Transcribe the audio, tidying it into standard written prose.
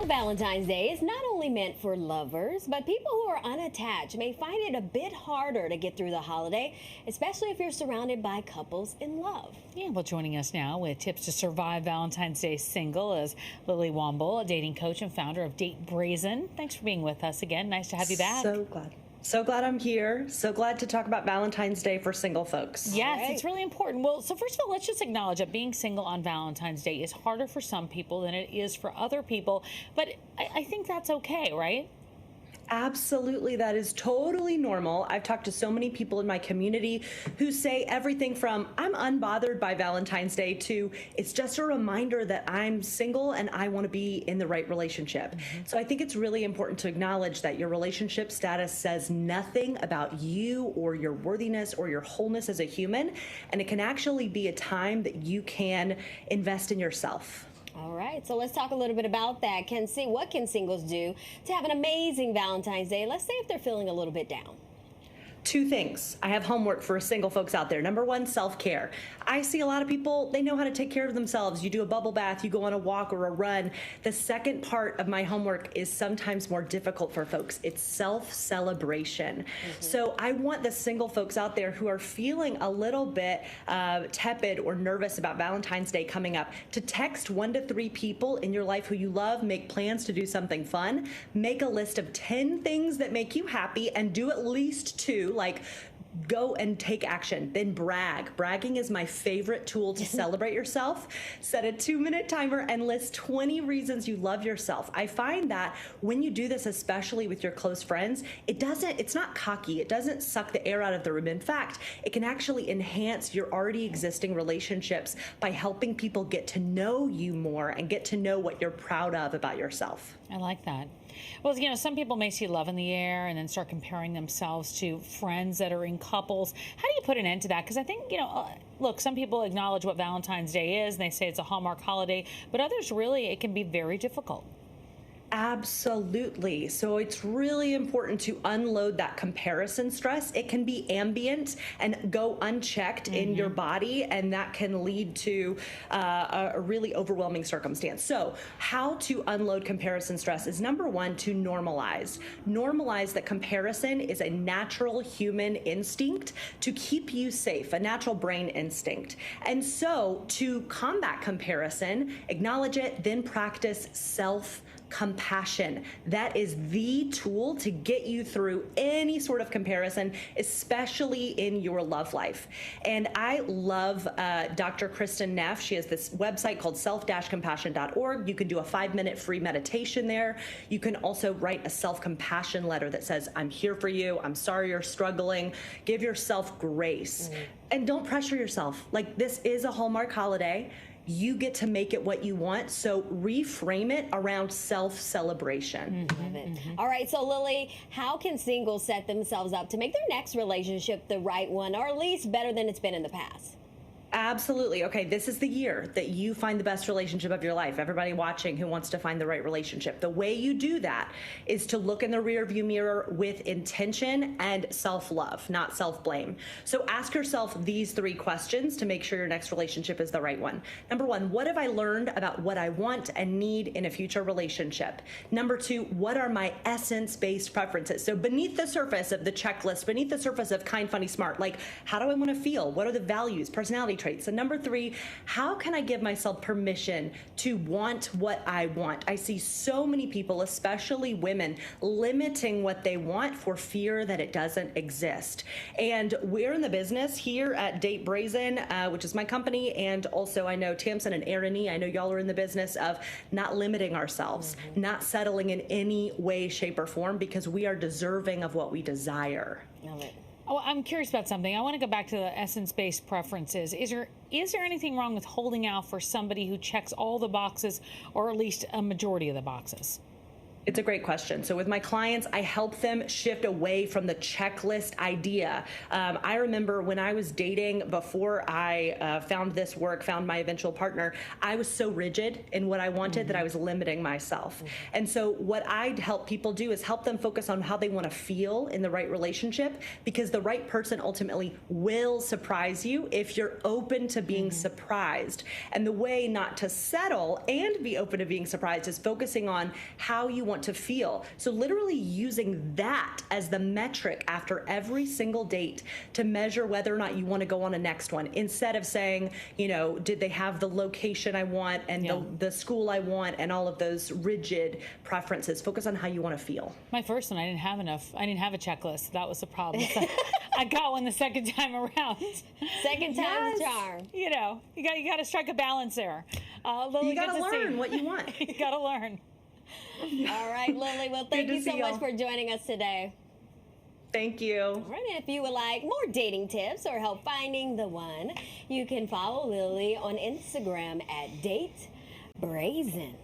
Valentine's Day is not only meant for lovers, but people who are unattached may find it a bit harder to get through the holiday, especially if you're surrounded by couples in love. Yeah, well, joining us now with tips to survive Valentine's Day single is Lily Womble, a dating coach and founder of Date Brazen. Thanks for being with us again. Nice to have you back. So glad I'm here. So glad to talk about Valentine's Day for single folks. Yes, right. It's really important. Well, so first of all, let's just acknowledge that being single on Valentine's Day is harder for some people than it is for other people. But I think that's okay, right? Absolutely. That is totally normal. I've talked to so many people in my community who say everything from I'm unbothered by Valentine's Day to it's just a reminder that I'm single and I want to be in the right relationship. So I think it's really important to acknowledge that your relationship status says nothing about you or your worthiness or your wholeness as a human. And it can actually be a time that you can invest in yourself. All right, so let's talk a little bit about that. What can singles do to have an amazing Valentine's Day? Let's say if they're feeling a little bit down. Two things. I have homework for single folks out there. Number one, self-care. I see a lot of people, they know how to take care of themselves. You do a bubble bath, you go on a walk or a run. The second part of my homework is sometimes more difficult for folks. It's self-celebration. So I want the single folks out there who are feeling a little bit tepid or nervous about Valentine's Day coming up to text 1 to 3 people in your life who you love, make plans to do something fun, make a list of 10 things that make you happy and do at least 2. Like go and take action, then brag. Bragging is my favorite tool to celebrate yourself. Set a 2-minute timer and list 20 reasons you love yourself. I find that when you do this, especially with your close friends, it's not cocky. It doesn't suck the air out of the room. In fact, it can actually enhance your already existing relationships by helping people get to know you more and get to know what you're proud of about yourself. I like that. Well, some people may see love in the air and then start comparing themselves to friends that are in couples. How do you put an end to that? Because I think, look, some people acknowledge what Valentine's Day is and they say it's a Hallmark holiday, but others really, it can be very difficult. Absolutely. So it's really important to unload that comparison stress. It can be ambient and go unchecked in your body, and that can lead to a really overwhelming circumstance. So how to unload comparison stress is number one, to normalize. Normalize that comparison is a natural human instinct to keep you safe, a natural brain instinct. And so to combat comparison, acknowledge it, then practice self-compassion. That is the tool to get you through any sort of comparison, especially in your love life. And I love Dr. Kristen Neff. She has this website called self-compassion.org. You can do a 5-minute free meditation there. You can also write a self-compassion letter that says, I'm here for you. I'm sorry you're struggling. Give yourself grace. And don't pressure yourself. Like, this is a Hallmark holiday. You get to make it what you want. So reframe it around self-celebration. Love it. All right, so Lily, how can singles set themselves up to make their next relationship the right one, or at least better than it's been in the past? Absolutely. Okay, this is the year that you find the best relationship of your life. Everybody watching who wants to find the right relationship. The way you do that is to look in the rearview mirror with intention and self-love, not self-blame. So ask yourself these 3 questions to make sure your next relationship is the right one. Number 1, what have I learned about what I want and need in a future relationship? Number 2, what are my essence-based preferences? So beneath the surface of the checklist, beneath the surface of kind, funny, smart, like, how do I want to feel? What are the values, personality traits? And number 3, how can I give myself permission to want what I want? I see so many people, especially women, limiting what they want for fear that it doesn't exist. And we're in the business here at Date Brazen, which is my company, and also I know Tamsin and Erin E., I know y'all are in the business of not limiting ourselves, not settling in any way, shape, or form, because we are deserving of what we desire. Love it. Oh, I'm curious about something. I want to go back to the essence-based preferences. Is there anything wrong with holding out for somebody who checks all the boxes, or at least a majority of the boxes? It's a great question. So with my clients, I help them shift away from the checklist idea. I remember when I was dating before I found my eventual partner, I was so rigid in what I wanted that I was limiting myself. And so what I help people do is help them focus on how they want to feel in the right relationship, because the right person ultimately will surprise you if you're open to being surprised. And the way not to settle and be open to being surprised is focusing on how you want to feel. So literally using that as the metric after every single date to measure whether or not you want to go on a next one, instead of saying, did they have the location I want and the school I want and all of those rigid preferences. Focus on how you want to feel. My first one, I didn't have enough. I didn't have a checklist. That was the problem. So I got one the second time around. Second time's a charm. You got to strike a balance there. Lily, You got to learn what you want. You got to learn. All right, Lily. Well, thank you so much for joining us today. Thank you. All right, and if you would like more dating tips or help finding the one, you can follow Lily on Instagram at Date Brazen.